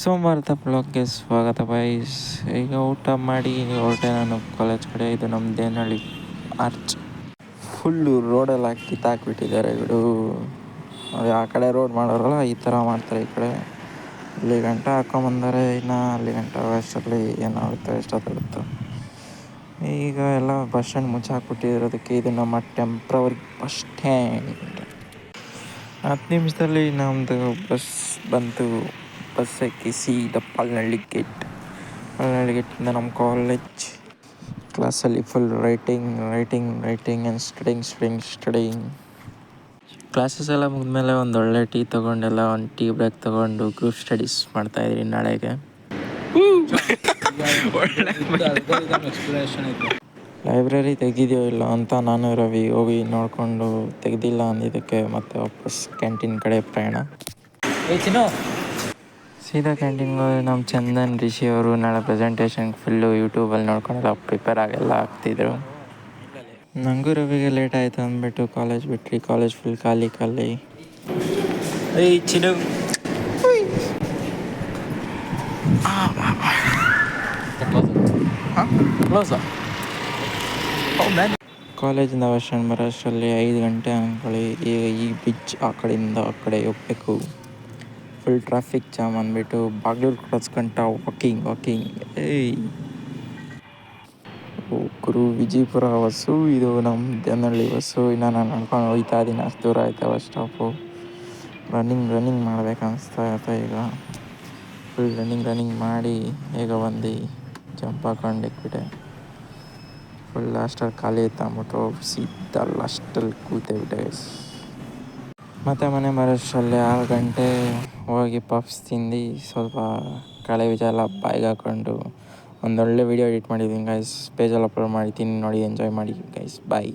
ಸೋಮವಾರದ ಬ್ಲಾಗ್ಗೆ ಸ್ವಾಗತ ಬಾಯ್ಸ್. ಈಗ ಊಟ ಮಾಡಿ ಹೊರಟೆ ನಾನು ಕಾಲೇಜ್ ಕಡೆ. ಇದು ನಮ್ಮ ದೇನಹಳ್ಳಿ ಆರ್ಚ್. ಫುಲ್ಲು ರೋಡೆಲ್ಲ ಕಿತ್ತಾಕ್ಬಿಟ್ಟಿದ್ದಾರೆ ಬಿಡು. ಅದು ಆ ಕಡೆ ರೋಡ್ ಮಾಡೋರಲ್ಲ ಈ ಥರ ಮಾಡ್ತಾರೆ. ಈ ಕಡೆ ಇಲ್ಲಿ ಗಂಟ ಹಾಕ್ಕೊಂಬಂದರೆ ಇನ್ನು ಅಲ್ಲಿ ಗಂಟ ಅಷ್ಟರಲ್ಲಿ ಏನಾಗುತ್ತೆ, ಎಷ್ಟೊತ್ತಾಗುತ್ತೋ. ಈಗ ಎಲ್ಲ ಬಸ್ ಸ್ಟ್ಯಾಂಡ್ ಮುಚ್ಚಾಕ್ಬಿಟ್ಟಿರೋದಕ್ಕೆ ಇದು ನಮ್ಮ ಟೆಂಪ್ರವರಿ ಬಸ್ ಸ್ಟ್ಯಾಂಡ್. 10 ನಿಮಿಷದಲ್ಲಿ ನಮ್ಮದು ಬಸ್ ಬಂತು. ಬಸ್ ಎಕ್ಕಿ ಸೀದಾ ಪಲ್ನಳ್ಳಿ ಗೇಟಿಂದ ನಮ್ಮ ಕಾಲೇಜ್. ಕ್ಲಾಸಲ್ಲಿ full writing and studying. Classes ಎಲ್ಲ ಮುಗಿದ್ಮೇಲೆ ಒಂದು ಒಳ್ಳೆ ಟೀ ತೊಗೊಂಡೆಲ್ಲ ಒಂದು ಟೀ ಬ್ರೇಕ್ ತೊಗೊಂಡು ಗ್ರೂಪ್ ಸ್ಟಡೀಸ್ ಮಾಡ್ತಾಯಿದ್ರಿ ನಾಳೆಗೆ. ಲೈಬ್ರರಿ ತೆಗೆದಿದೆಯೋ ಇಲ್ಲ ಅಂತ ನಾನು ರವಿ ಹೋಗಿ ನೋಡಿಕೊಂಡು ತೆಗೆದಿಲ್ಲ ಅಂದಿದ್ದಕ್ಕೆ ಮತ್ತೆ ವಾಪಸ್ ಕ್ಯಾಂಟೀನ್ ಕಡೆ ಪ್ರಯಾಣ. ಸೀದಾ ಕ್ಯಾಂಟೀನ್ಗೆ ಹೋಗಿ ನಮ್ಮ ಚಂದನ್ ರಿಷಿ ಅವರು ನಾಳೆ ಪ್ರೆಸೆಂಟೇಷನ್ಗೆ ಫುಲ್ಲು ಯೂಟ್ಯೂಬಲ್ಲಿ ನೋಡ್ಕೊಂಡೆಲ್ಲ ಪ್ರಿಪೇರ್ ಆಗೆಲ್ಲ ಆಗ್ತಿದ್ರು. ನನಗೂ ರವಿಗೆ ಲೇಟ್ ಆಯಿತು ಅಂದ್ಬಿಟ್ಟು ಕಾಲೇಜ್ ಬಿಟ್ರಿ. ಕಾಲೇಜ್ ಫುಲ್ ಖಾಲಿ. ಚಿನ್ನು ಕಾಲೇಜಿಂದ ಬಸ್ ಸ್ಟ್ಯಾಂಡ್ ಬರೋಷ್ಟರಲ್ಲಿ 5 ಗಂಟೆ ಅಂದ್ಕೊಳ್ಳಿ. ಈಗ ಈ ಬ್ರಿಡ್ಜ್ ಆ ಕಡೆಯಿಂದ ಆ ಕಡೆ ಹೋಗ್ಬೇಕು. ಫುಲ್ ಟ್ರಾಫಿಕ್ ಜಾಮ್ ಅಂದ್ಬಿಟ್ಟು ಬಾಗ್ಲೂರು ಕ್ರಾಸ್ಕಂಟ ವಾಕಿಂಗ್. ಗುರು ವಿಜಯಪುರ ಬಸ್ಸು, ಇದು ನಮ್ಮ ದೇನಹಳ್ಳಿ ಬಸ್ಸು. ಇನ್ನು ನಾನು ನಡ್ಕೊಂಡು ಹೋಗ್ತಾ ಇದ್ದೀನಿ. ಅಷ್ಟು ದೂರ ಆಯ್ತು ಬಸ್ ಸ್ಟಾಪು. ರನ್ನಿಂಗ್ ಮಾಡ್ಬೇಕು ಅನಿಸ್ತಾ ಇರುತ್ತೆ. ಈಗ ಫುಲ್ ರನ್ನಿಂಗ್ ಮಾಡಿ ಈಗ ಬಂದು ಜಂಪ್ ಹಾಕೊಂಡು ಇಕ್ಬಿಟ್ಟೆ. ಫುಲ್ ಲಾಸ್ಟಲ್ಲಿ ಖಾಲಿ ಇತ್ತು ಅಂದ್ಬಿಟ್ಟು ಸೀದಾ ಲಾಸ್ಟಲ್ಲಿ ಕೂತೇಬಿಟ್ಟೆ. ಮತ್ತು ಮನೆ ಬರೋಷ್ಟರಲ್ಲಿ 6 ಗಂಟೆ. ಹೋಗಿ ಪಫ್ಸ್ ತಿಂದು ಸ್ವಲ್ಪ ಕಳೆ ಬೀಜ ಎಲ್ಲ ಬಾಯಿಗೆ ಹಾಕ್ಕೊಂಡು ಒಂದೊಳ್ಳೆ ವೀಡಿಯೋ ಎಡಿಟ್ ಮಾಡಿದ್ದೀನಿ ಗೈಸ್. ಪೇಜಲ್ಲಿ ಅಪ್ಲೋಡ್ ಮಾಡಿದ್ದೀನಿ, ನೋಡಿ ಎಂಜಾಯ್ ಮಾಡಿ ಗೈಸ್. ಬಾಯ್.